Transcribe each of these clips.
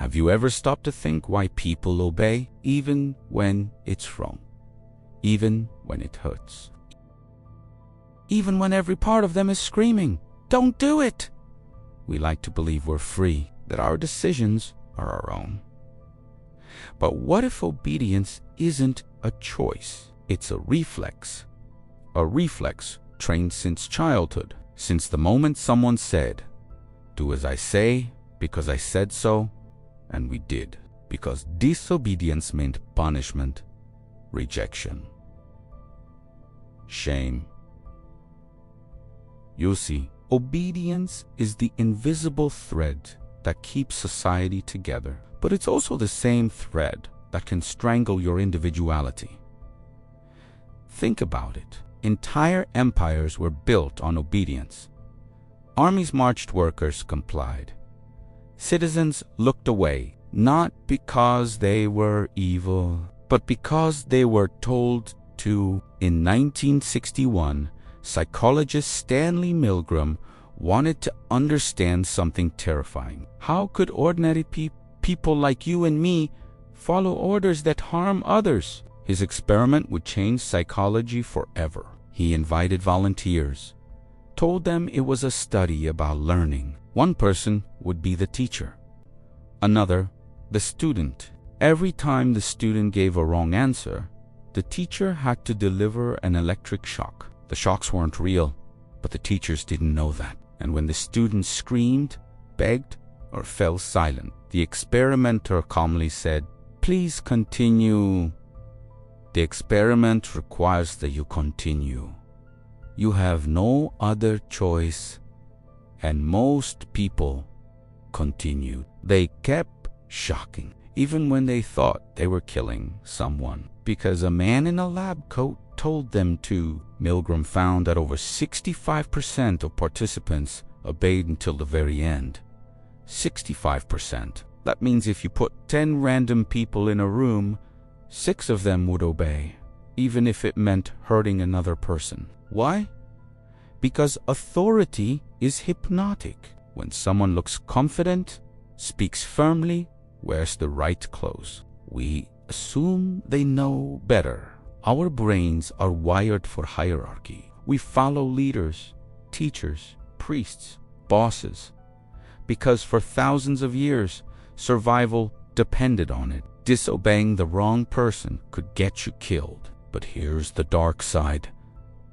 Have you ever stopped to think why people obey even when it's wrong? Even when it hurts? Even when every part of them is screaming, "Don't do it!" We like to believe we're free, that our decisions are our own. But what if obedience isn't a choice? It's a reflex. A reflex trained since childhood, since the moment someone said, "Do as I say, because I said so," and we did, because disobedience meant punishment, rejection, shame. You see, obedience is the invisible thread that keeps society together, but it's also the same thread that can strangle your individuality. Think about it. Entire empires were built on obedience. Armies marched, workers complied. Citizens looked away, not because they were evil, but because they were told to. In 1961, psychologist Stanley Milgram wanted to understand something terrifying. How could ordinary people like you and me follow orders that harm others? His experiment would change psychology forever. He invited volunteers, told them it was a study about learning. One person would be the teacher, another the student. Every time the student gave a wrong answer, the teacher had to deliver an electric shock. The shocks weren't real, but the teachers didn't know that. And when the student screamed, begged, or fell silent, the experimenter calmly said, "Please continue." The experiment requires that you continue. You have no other choice. And most people continued. They kept shocking, even when they thought they were killing someone, because a man in a lab coat told them to. Milgram found that over 65% of participants obeyed until the very end. 65%. That means if you put 10 random people in a room, 6 of them would obey, even if it meant hurting another person. Why? Because authority is hypnotic. When someone looks confident, speaks firmly, wears the right clothes, we assume they know better. Our brains are wired for hierarchy. We follow leaders, teachers, priests, bosses, because for thousands of years, survival depended on it. Disobeying the wrong person could get you killed. But here's the dark side.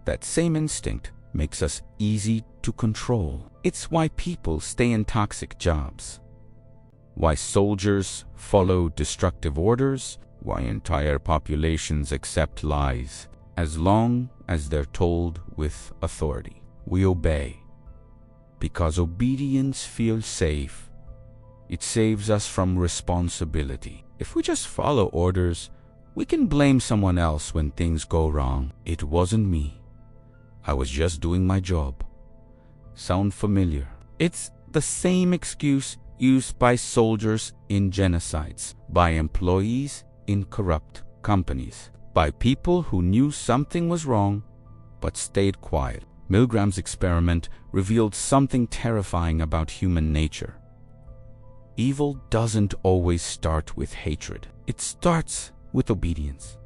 That same instinct makes us easy to control. It's why people stay in toxic jobs, why soldiers follow destructive orders, why entire populations accept lies. As long as they're told with authority, we obey. Because obedience feels safe. It saves us from responsibility. If we just follow orders, we can blame someone else when things go wrong. It wasn't me. I was just doing my job. Sound familiar? It's the same excuse used by soldiers in genocides, by employees in corrupt companies, by people who knew something was wrong but stayed quiet. Milgram's experiment revealed something terrifying about human nature. Evil doesn't always start with hatred. It starts with obedience.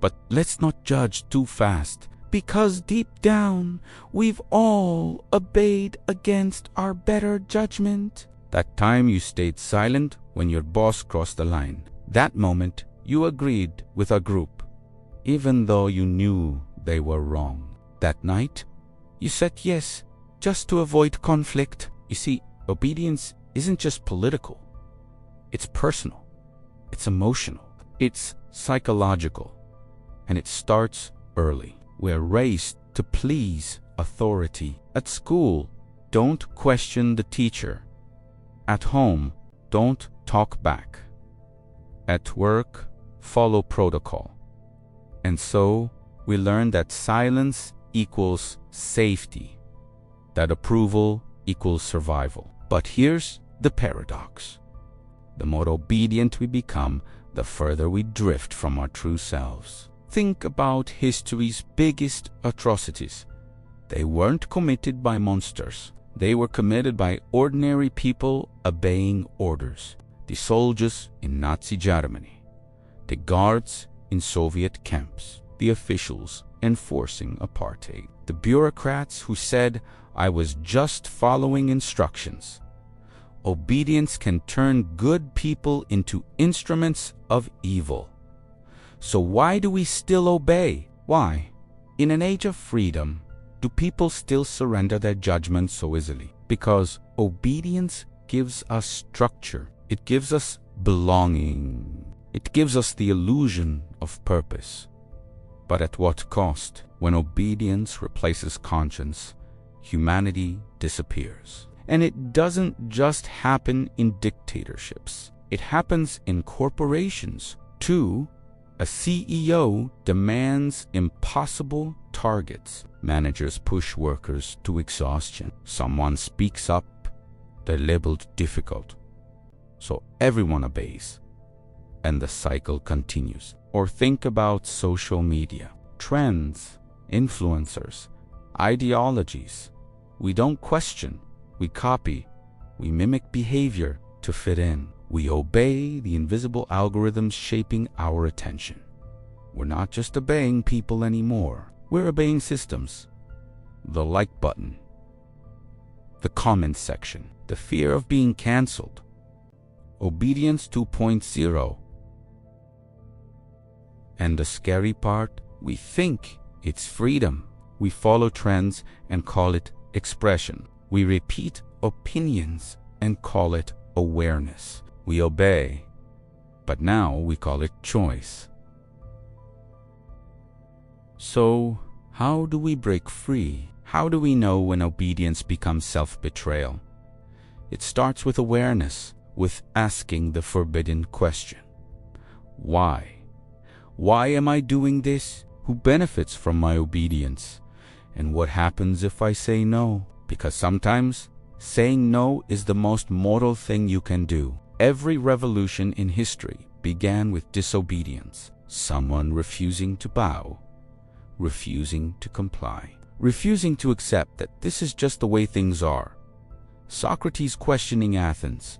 But let's not judge too fast, because deep down, we've all obeyed against our better judgment. That time you stayed silent when your boss crossed the line. That moment, you agreed with a group, even though you knew they were wrong. That night, you said yes, just to avoid conflict. You see, obedience isn't just political. It's personal. It's emotional. It's psychological. And it starts early. We're raised to please authority. At school, don't question the teacher. At home, don't talk back. At work, follow protocol. And so, we learn that silence equals safety, that approval equals survival. But here's the paradox. The more obedient we become, the further we drift from our true selves. Think about history's biggest atrocities. They weren't committed by monsters. They were committed by ordinary people obeying orders. the soldiers in Nazi Germany, the guards in Soviet camps, the officials enforcing apartheid, the bureaucrats who said, "I was just following instructions." Obedience can turn good people into instruments of evil. So why do we still obey? Why? In an age of freedom, do people still surrender their judgment so easily? Because obedience gives us structure. It gives us belonging. It gives us the illusion of purpose. But at what cost? When obedience replaces conscience, humanity disappears. And it doesn't just happen in dictatorships. It happens in corporations, too. A CEO demands impossible targets. Managers push workers to exhaustion. Someone speaks up, they're labeled difficult. So everyone obeys, and the cycle continues. Or think about social media. Trends, influencers, ideologies. We don't question, we copy, we mimic behavior to fit in. We obey the invisible algorithms shaping our attention. We're not just obeying people anymore. We're obeying systems. The like button, the comment section, the fear of being canceled. Obedience 2.0. And the scary part, we think it's freedom. We follow trends and call it expression. We repeat opinions and call it awareness. We obey, but now we call it choice. So, how do we break free? How do we know when obedience becomes self-betrayal? It starts with awareness, with asking the forbidden question. Why? Why am I doing this? Who benefits from my obedience? And what happens if I say no? Because sometimes saying no is the most mortal thing you can do. Every revolution in history began with disobedience. Someone refusing to bow, refusing to comply, refusing to accept that this is just the way things are. Socrates questioning Athens,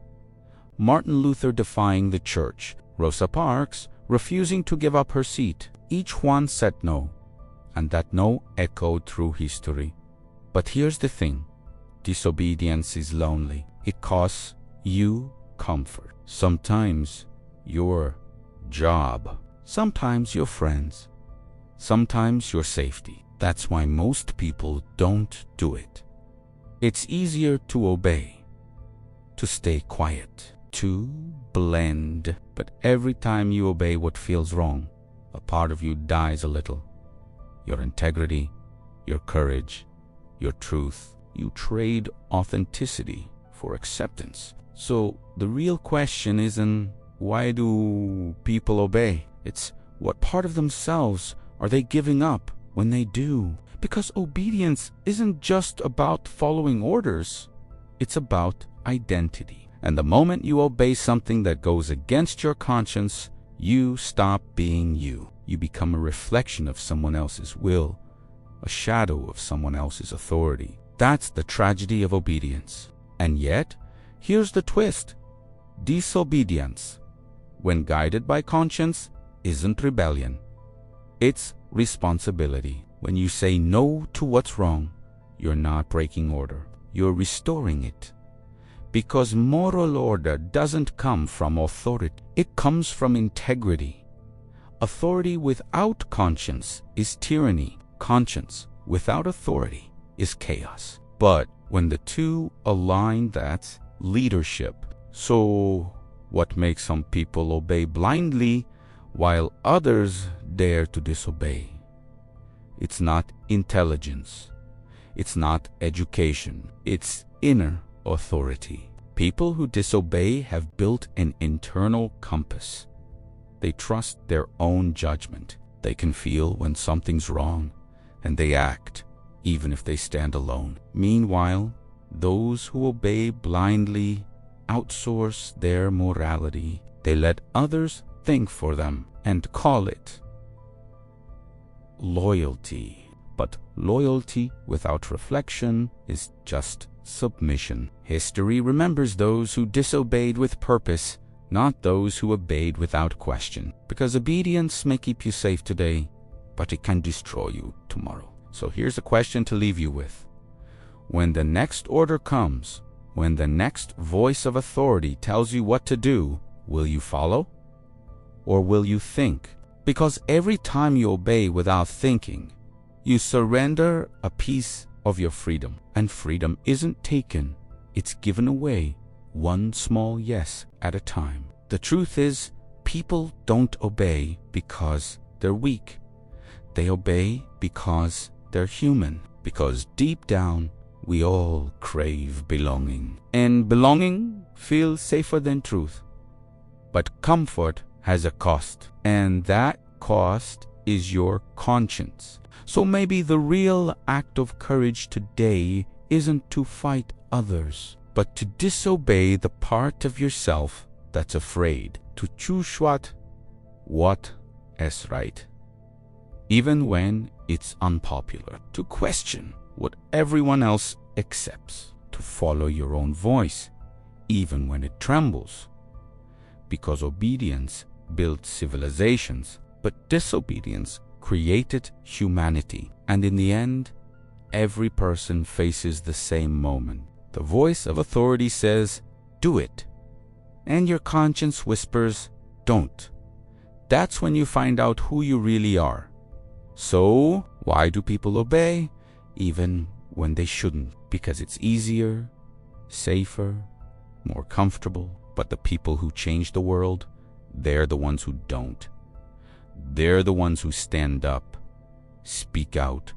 Martin Luther defying the church, Rosa Parks refusing to give up her seat. Each one said no, and that no echoed through history. But here's the thing, disobedience is lonely. It costs you comfort. Sometimes your job, sometimes your friends, sometimes your safety. That's why most people don't do it. It's easier to obey, to stay quiet, to blend. But every time you obey what feels wrong, a part of you dies a little. Your integrity, your courage, your truth. You trade authenticity for acceptance. So the real question isn't why do people obey? It's what part of themselves are they giving up when they do? Because obedience isn't just about following orders. It's about identity. And the moment you obey something that goes against your conscience, you stop being you. You become a reflection of someone else's will, a shadow of someone else's authority. That's the tragedy of obedience. And yet, here's the twist. Disobedience, when guided by conscience, isn't rebellion. It's responsibility. When you say no to what's wrong, you're not breaking order. You're restoring it. Because moral order doesn't come from authority. It comes from integrity. Authority without conscience is tyranny. Conscience without authority is chaos. But when the two align, that's leadership. So what makes some people obey blindly while others dare to disobey? It's not intelligence. It's not education. It's inner authority. People who disobey have built an internal compass. They trust their own judgment. They can feel when something's wrong, and they act, even if they stand alone. Meanwhile, those who obey blindly outsource their morality. They let others think for them and call it loyalty. But loyalty without reflection is just submission. History remembers those who disobeyed with purpose not those who obeyed without question. Because obedience may keep you safe today, but it can destroy you tomorrow. So here's a question to leave you with. When the next order comes, when the next voice of authority tells you what to do, will you follow? Or will you think? Because every time you obey without thinking, you surrender a piece of your freedom. And freedom isn't taken, it's given away, one small yes at a time. The truth is, people don't obey because they're weak. They obey because they're human. Because deep down, we all crave belonging. And belonging feels safer than truth. But comfort has a cost. And that cost is your conscience. So maybe the real act of courage today isn't to fight others, but to disobey the part of yourself that's afraid, to choose what is right, even when it's unpopular, to question what everyone else accepts, to follow your own voice, even when it trembles. Because obedience built civilizations, but disobedience created humanity. And in the end, every person faces the same moment. The voice of authority says, do it. And your conscience whispers, don't. That's when you find out who you really are. So, why do people obey? Even when they shouldn't. Because it's easier, safer, more comfortable. But the people who change the world, they're the ones who don't. They're the ones who stand up, speak out,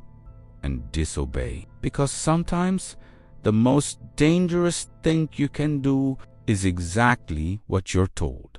and disobey. Because sometimes the most dangerous thing you can do is exactly what you're told.